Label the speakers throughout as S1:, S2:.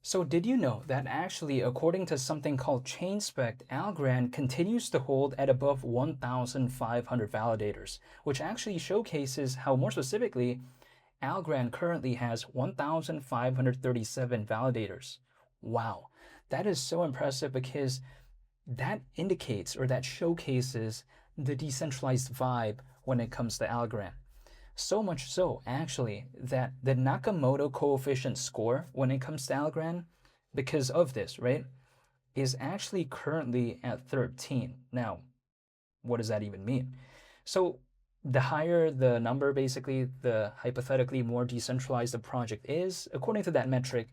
S1: So did you know that actually, according to something called ChainSpect, Algorand continues to hold at above 1,500 validators, which actually showcases how, more specifically, Algorand currently has 1,537 validators. Wow, that is so impressive because that indicates or that showcases the decentralized vibe when it comes to Algorand. So much so, actually, that the Nakamoto coefficient score when it comes to Algorand, because of this, right, is actually currently at 13. Now, what does that even mean? So, the higher the number, basically, the hypothetically more decentralized the project is, according to that metric.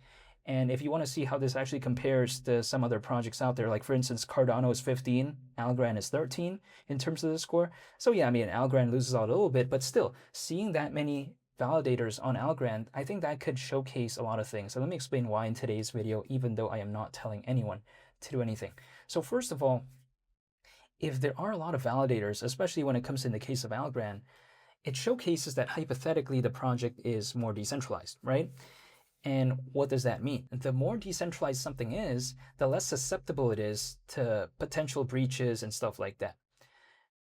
S1: And if you want to see how this actually compares to some other projects out there, like for instance, Cardano is 15, Algorand is 13 in terms of the score. So yeah, I mean, Algorand loses out a little bit, but still, seeing that many validators on Algorand, I think that could showcase a lot of things. So let me explain why in today's video, even though I am not telling anyone to do anything. So first of all, if there are a lot of validators, especially when it comes in the case of Algorand, it showcases that hypothetically the project is more decentralized, right? And what does that mean? The more decentralized something is, the less susceptible it is to potential breaches and stuff like that.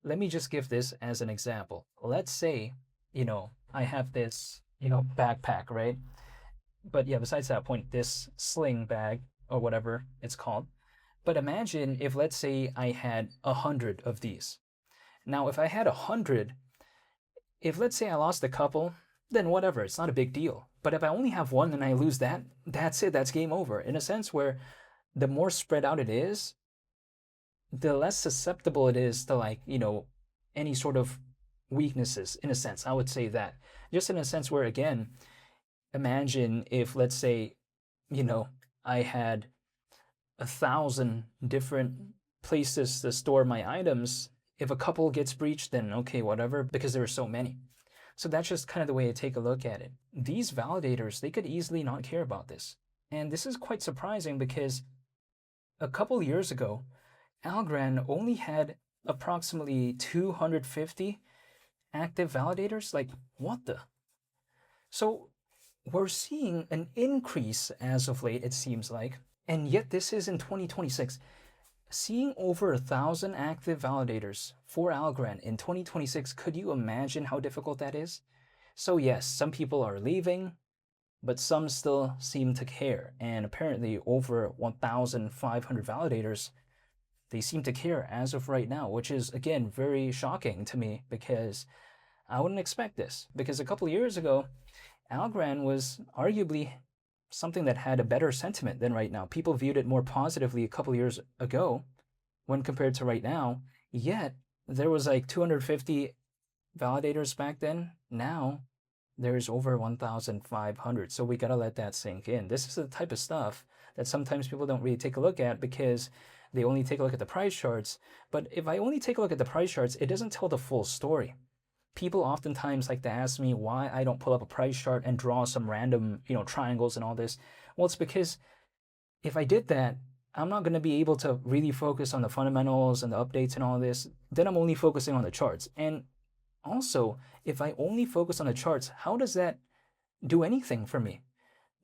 S1: Let me just give this as an example. Let's say, I have this, backpack, right? But yeah, besides that point, this sling bag or whatever it's called. But imagine if, let's say, I had 100 of these. Now, if I had 100, if let's say I lost a couple, then whatever, it's not a big deal. But if I only have one and I lose that, that's it, that's game over. In a sense where the more spread out it is, the less susceptible it is to any sort of weaknesses, in a sense. I would say that. Just in a sense where, again, imagine if, let's say, I had 1,000 different places to store my items. If a couple gets breached, then okay, whatever, because there are so many. So that's just kind of the way I take a look at it. These validators, they could easily not care about this. And this is quite surprising because a couple years ago, Algorand only had approximately 250 active validators. Like, what the? So we're seeing an increase as of late, it seems like. And yet this is in 2026. Seeing over 1,000 active validators for Algorand in 2026, could you imagine how difficult that is? So yes, some people are leaving, but some still seem to care. And apparently over 1,500 validators, they seem to care as of right now, which is, again, very shocking to me because I wouldn't expect this. Because a couple of years ago, Algorand was arguably something that had a better sentiment than right now. People viewed it more positively a couple years ago when compared to right now. Yet, there was like 250 validators back then. Now, there's over 1,500. So we gotta let that sink in. This is the type of stuff that sometimes people don't really take a look at because they only take a look at the price charts. But if I only take a look at the price charts, it doesn't tell the full story. People oftentimes like to ask me why I don't pull up a price chart and draw some random, triangles and all this. Well, it's because if I did that, I'm not going to be able to really focus on the fundamentals and the updates and all this. Then I'm only focusing on the charts. And also, if I only focus on the charts, how does that do anything for me?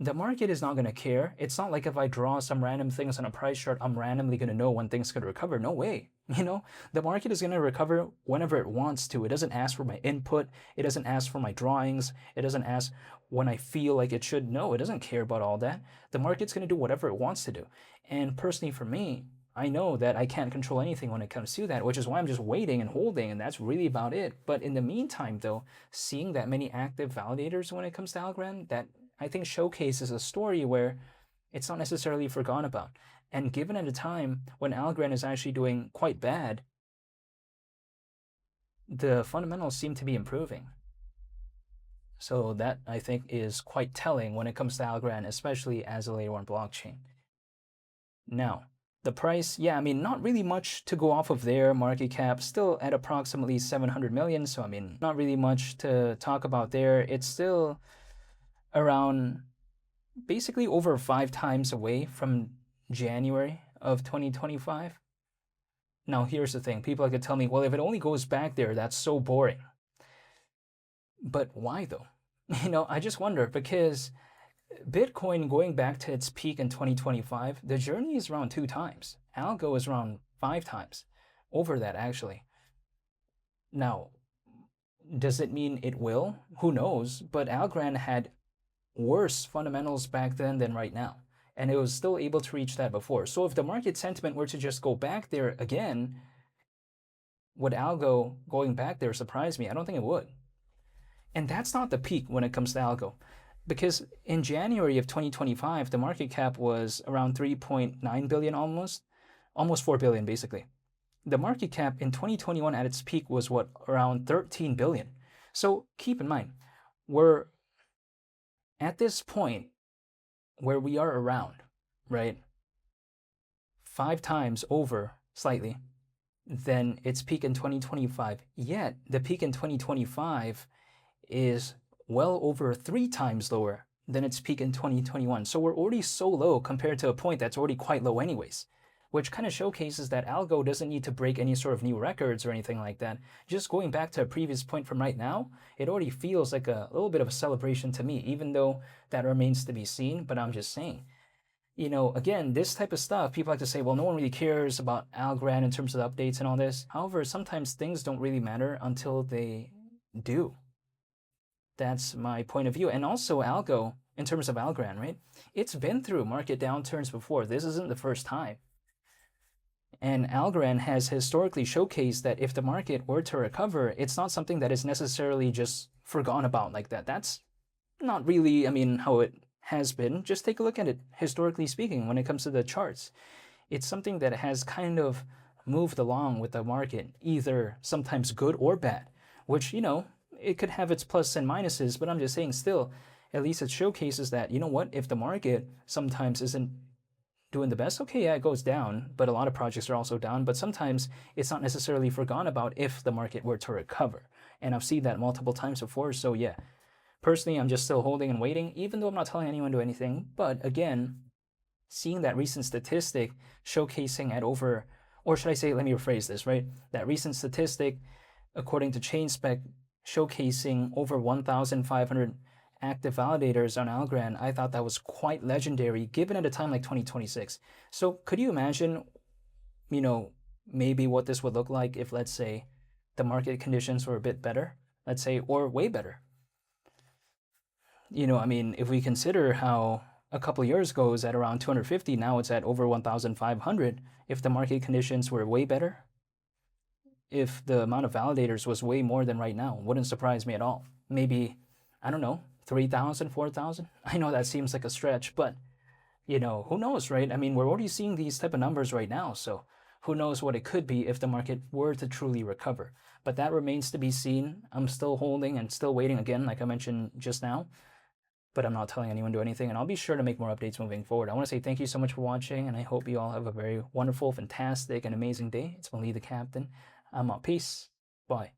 S1: The market is not going to care. It's not like if I draw some random things on a price chart, I'm randomly going to know when things could recover. No way. The market is going to recover whenever it wants to. It doesn't ask for my input. It doesn't ask for my drawings. It doesn't ask when I feel like it should. No, it doesn't care about all that. The market's going to do whatever it wants to do. And personally for me, I know that I can't control anything when it comes to that, which is why I'm just waiting and holding, and that's really about it. But in the meantime, though, seeing that many active validators when it comes to Algorand, that I think showcases a story where it's not necessarily forgotten about. And given at a time when Algorand is actually doing quite bad, the fundamentals seem to be improving. So that, I think, is quite telling when it comes to Algorand, especially as a layer one blockchain. Now, the price, yeah, I mean, not really much to go off of there. Market cap still at approximately 700 million. So, I mean, not really much to talk about there. It's still around basically over 5 times away from January of 2025. Now, here's the thing. People like to tell me, well, if it only goes back there, that's so boring. But why though? I just wonder because Bitcoin going back to its peak in 2025, the journey is around 2 times. Algo is around 5 times. Over that, actually. Now, does it mean it will? Who knows? But Algorand had worse fundamentals back then than right now. And it was still able to reach that before. So if the market sentiment were to just go back there again, would Algo going back there surprise me? I don't think it would. And that's not the peak when it comes to Algo. Because in January of 2025, the market cap was around 3.9 billion almost 4 billion basically. The market cap in 2021 at its peak was what, around 13 billion. So keep in mind, we're at this point where we are around, right? 5 times over slightly than its peak in 2025. Yet the peak in 2025 is well over 3 times lower than its peak in 2021. So we're already so low compared to a point that's already quite low anyways, which kind of showcases that Algo doesn't need to break any sort of new records or anything like that. Just going back to a previous point from right now, it already feels like a little bit of a celebration to me, even though that remains to be seen. But I'm just saying, again, this type of stuff, people like to say, well, no one really cares about Algorand in terms of the updates and all this. However, sometimes things don't really matter until they do. That's my point of view. And also Algo, in terms of Algorand, right? It's been through market downturns before. This isn't the first time. And Algorand has historically showcased that if the market were to recover, it's not something that is necessarily just forgotten about like that. That's not really, how it has been. Just take a look at it, historically speaking, when it comes to the charts. It's something that has kind of moved along with the market, either sometimes good or bad, which, it could have its plus and minuses, but I'm just saying still, at least it showcases that, if the market sometimes isn't doing the best, okay, yeah, it goes down, but a lot of projects are also down, but sometimes it's not necessarily forgotten about if the market were to recover. And I've seen that multiple times before, so yeah. Personally, I'm just still holding and waiting, even though I'm not telling anyone to do anything. But again, seeing that recent statistic showcasing at over, or should I say, let me rephrase this, right? That recent statistic, according to ChainSpec, showcasing over 1,500 active validators on Algorand, I thought that was quite legendary, given at a time like 2026. So could you imagine, maybe what this would look like if, let's say, the market conditions were a bit better, let's say, or way better? If we consider how a couple of years ago it was at around 250, now it's at over 1,500. If the market conditions were way better, if the amount of validators was way more than right now, wouldn't surprise me at all. Maybe, I don't know, 3,000, 4,000? I know that seems like a stretch, but, who knows, right? We're already seeing these type of numbers right now, so who knows what it could be if the market were to truly recover. But that remains to be seen. I'm still holding and still waiting again, like I mentioned just now. But I'm not telling anyone to do anything, and I'll be sure to make more updates moving forward. I want to say thank you so much for watching, and I hope you all have a very wonderful, fantastic, and amazing day. It's Lee the Captain. I'm out. Peace. Bye.